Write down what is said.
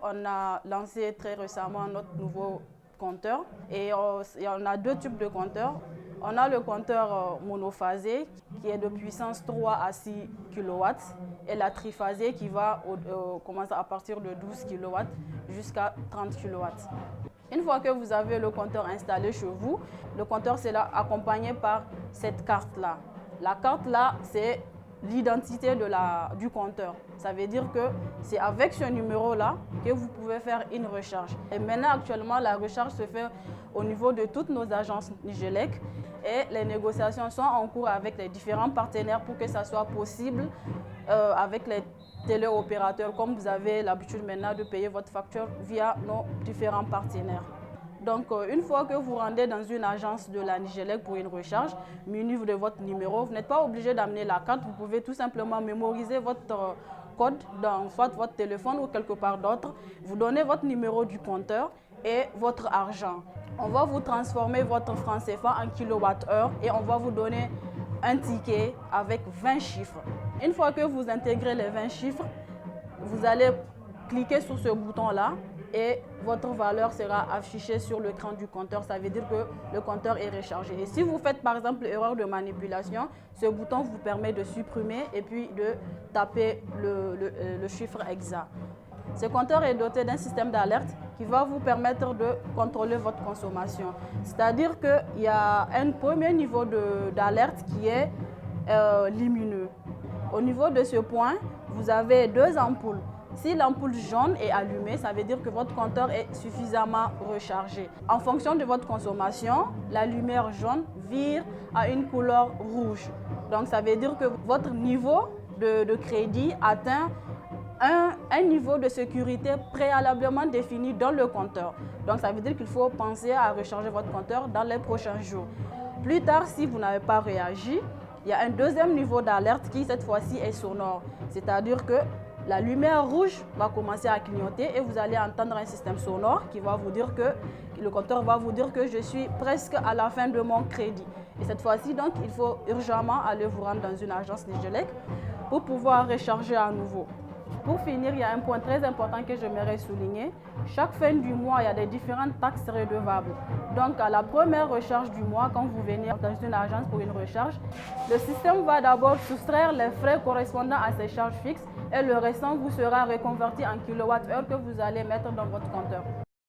On a lancé très récemment notre nouveau compteur et on a deux types de compteurs. On a le compteur monophasé qui est de puissance 3 à 6 kW et la triphasé qui va commencer à partir de 12 kW jusqu'à 30 kW. Une fois que vous avez le compteur installé chez vous, le compteur sera accompagné par cette carte-là. La carte-là, c'est l'identité du compteur. Ça veut dire que c'est avec ce numéro-là que vous pouvez faire une recharge. Et maintenant, actuellement, la recharge se fait au niveau de toutes nos agences Nigelec et les négociations sont en cours avec les différents partenaires pour que ça soit possible avec les téléopérateurs, comme vous avez l'habitude maintenant de payer votre facture via nos différents partenaires. Donc, une fois que vous rendez dans une agence de la Nigelec pour une recharge, muni de votre numéro, vous n'êtes pas obligé d'amener la carte. Vous pouvez tout simplement mémoriser votre code dans soit votre téléphone ou quelque part d'autre. Vous donnez votre numéro du compteur et votre argent. On va vous transformer votre franc CFA en kilowattheure et on va vous donner un ticket avec 20 chiffres. Une fois que vous intégrez les 20 chiffres, vous allez cliquer sur ce bouton-là et votre valeur sera affichée sur l'écran du compteur. Ça veut dire que le compteur est rechargé. Et si vous faites par exemple erreur de manipulation, ce bouton vous permet de supprimer et puis de taper le chiffre exact. Ce compteur est doté d'un système d'alerte qui va vous permettre de contrôler votre consommation. C'est-à-dire qu'il y a un premier niveau d'alerte qui est lumineux. Au niveau de ce point, vous avez deux ampoules. Si l'ampoule jaune est allumée, ça veut dire que votre compteur est suffisamment rechargé. En fonction de votre consommation, la lumière jaune vire à une couleur rouge. Donc ça veut dire que votre niveau de crédit atteint un niveau de sécurité préalablement défini dans le compteur. Donc ça veut dire qu'il faut penser à recharger votre compteur dans les prochains jours. Plus tard, si vous n'avez pas réagi, il y a un deuxième niveau d'alerte qui cette fois-ci est sonore. C'est-à-dire que la lumière rouge va commencer à clignoter et vous allez entendre un système sonore qui va vous dire que le compteur va vous dire que je suis presque à la fin de mon crédit. Et cette fois-ci, donc, il faut urgemment aller vous rendre dans une agence Nigelec pour pouvoir recharger à nouveau. Pour finir, il y a un point très important que j'aimerais souligner. Chaque fin du mois, il y a des différentes taxes redevables. Donc, à la première recharge du mois, quand vous venez dans une agence pour une recharge, le système va d'abord soustraire les frais correspondant à ces charges fixes et le restant vous sera reconverti en kilowattheure que vous allez mettre dans votre compteur.